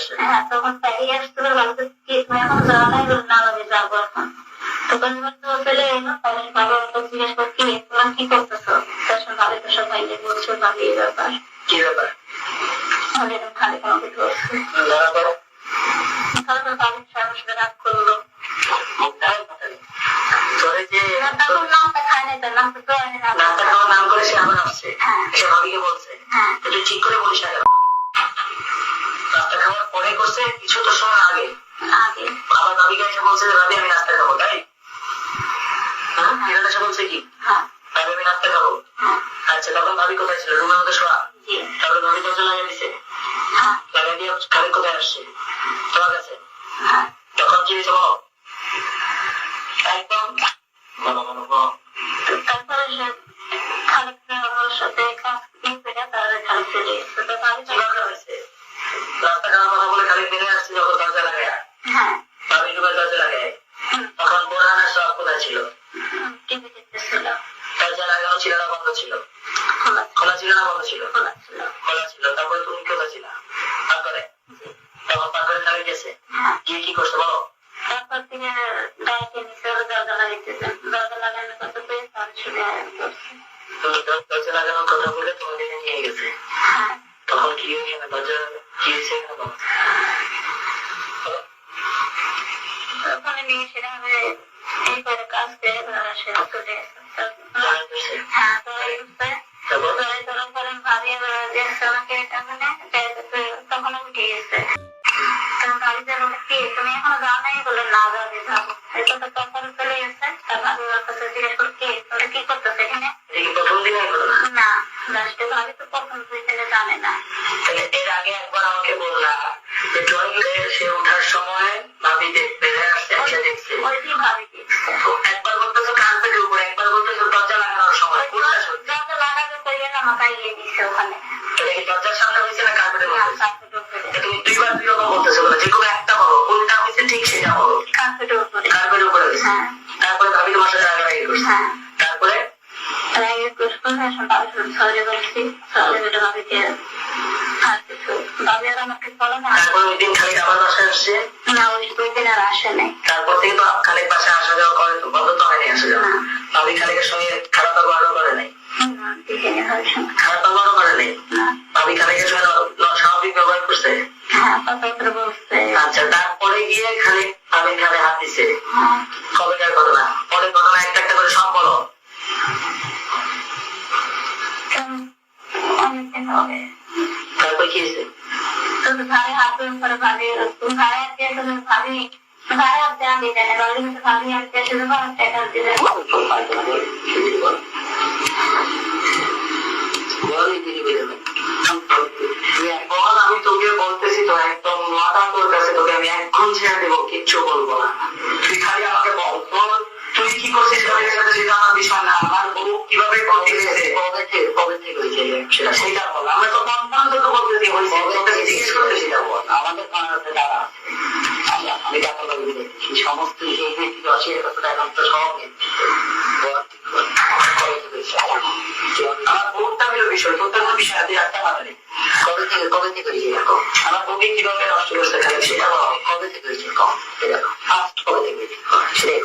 আসছে। হ্যাঁ, তখন তাই আসছিল, বলতে কি তুমি এখন যাওয়া নাই, না আমি যাবো এখন। তখন চলে এলো, তখন বাবা জিজ্ঞেস করে কি তোমরা কি করতেছো, তখন ভাবে তো সবাই বলছো ভাবি এই ব্যাপার। কি ব্যাপার? আমি এরকম খালি তোমাকে ধরছি। ধরা করো। তারপর বাড়ির সবার সাথে রাগ করলো। তোরে যে তখন নামটা খায় নাই, তার নামটা তো আমি নামটা খাওয়ার নাম করে সে আবার আসছে। হ্যাঁ, সে ভাবিকে বলছে। হ্যাঁ, তুই ঠিক করে বলিস না। নাস্তা খাওয়ার পরে করছে, কিছু তো সময় আগে আগে আমার ভাবিকে এসে বলছে যে ভাবি আমি নাস্তা খাবো, তাই? হ্যাঁ, এটা এসে বলছে কি? হ্যাঁ, ভাবি আমি নাস্তা খাবো। আচ্ছা, তখন ভাবি কোথায় ছিল? রুমের মধ্যে শোয়া। তারপরে ভাবি দরজা লাগিয়ে দিছে। লাগিয়ে দিয়ে খালি কোথায় আসছে? তোমার কাছে। তখন কি হয়েছে বলো? একদম তারপরে খালেদ আমার সাথে কাজ করে তারা খালেদ চলে এসেছে। তো ভাবি চলে হয়েছে রাস্তা খাওয়ার কথা বলে খালি বেড়ে আসছে যখন দরজা লাগায়। হ্যাঁ, ভাবি ঢুকে দরজা লাগায়। তখন বোরহানের সব কোথায় ছিল? টিভি দেখতেছিল। দরজা লাগানো ছিল না বন্ধ ছিল? খোলা ছিল না বন্ধ ছিল? খোলা ছিল। তারপরে তুমি কোথায় ছিল? পাকঘরে। তখন পাকঘরে খালি গেছে। গিয়ে কি করছে বলো? তারপর থেকে গায়ে নিচে দরজা লাগাইতেছে। দরজা লাগানোর কথা পেয়ে তার ছুটে করছে। দরজা লাগানোর কথা বলে তোমাকে নিয়ে গেছে। তখন কি হয়েছে? দরজা কি হয়েছে? ওখানে নিয়ে সেভাবে এই করে কাজ করে সেটা চলে এসেছে। হ্যাঁ, তো ভাবি আমাকে তখন উঠে গেছে। গাড়িতে কি তুমি এখনো যাও নাই? বলে না যাবে যাবো। এটা তো তখন চলে গেছে। তার ভাবি ওর কাছে জিজ্ঞেস করে কে তোরা কি করতেছে এখানে? প্রথম দিনে না, লাস্টে ভাবি তো প্রথম 2 দিনে জানে না। এর আগে একবার আমাকে বললা যে ড্রয়িং সে ওঠার সময় ভাবি দেখতে আসছে, দেখছে ওইটি ভাবি একবার বলতেছো কার্পেটের উপরে, একবার বলতেছো দরজা লাগানোর সময়। দরজা লাগাতে কইলে না মাথায় গিয়ে দিচ্ছে ওখানে। এটা কি দরজার সামনে হয়েছে না কার্পেটের উপরে? তুমি দুইবার দুই রকম বলতেছো, যে কোনো একটা বলো, কোনটা হয়েছে ঠিক সেটা বলো। কার্পেটের উপরে। কার্পেটের উপরে হয়েছে। তারপরে ভাবি তোমার সাথে রাগারাগি করছে। তারপরে সহজে বলছি সহজে ভাবিকে তারপর থেকে তো খালেক বাসায় আসা যাওয়া করে, বন্ধ তো হয়নি আসা যাওয়া। ভাবি খালেকের সঙ্গে খারাপ ব্যবহারও করে নাই, খারাপ ব্যবহারও করে নাই। ভাবি খালেকের সঙ্গে স্বাভাবিক ব্যবহার করছে। আচ্ছা, তারপরে গিয়ে খালেক ভাবির খালে হাত দিছে। কবেকার ঘটনা? পরের ঘটনা একটা একটা করে সব বলো। তারপর কি হয়েছে? ভাই হাত করে ভাবি ভাই ভাবি ভাই হাতে আমি জানি ভাবি কিন্তু ভাবি হাতে শুধু টাকা দিলে আমি তোকে বলতেছি তো একদম মাথা তোর কাছে, তোকে আমি এখন ছেড়ে দেবো, কিচ্ছু বলবো না। তুই খালি আমাকে বল তুই কি করছিস তাদের সাথে, সেটা আমার বিষয় না। আমার বউ কিভাবে করতে গেছে, কবে থেকে হয়েছে সেটা বল। আমরা তো কনফার্ম তোকে বলতেছি হয়েছে, তোকে জিজ্ঞেস করতে সেটা বল। আমাদের কারণে টাকা আমি টাকা লাগিয়ে দেখছি সমস্ত অশির কথা এখন তো সব আমার বউটা হলো বিষয়, তোর কোনো বিষয় তুই একটা মাথালি কবে থেকে হয়েছে এরকম। আমার বউকে কিভাবে নষ্ট করতে খালি সেটা বল। কবে থেকে হয়েছে কম, ফার্স্ট কবে থেকে হয়েছে সেটা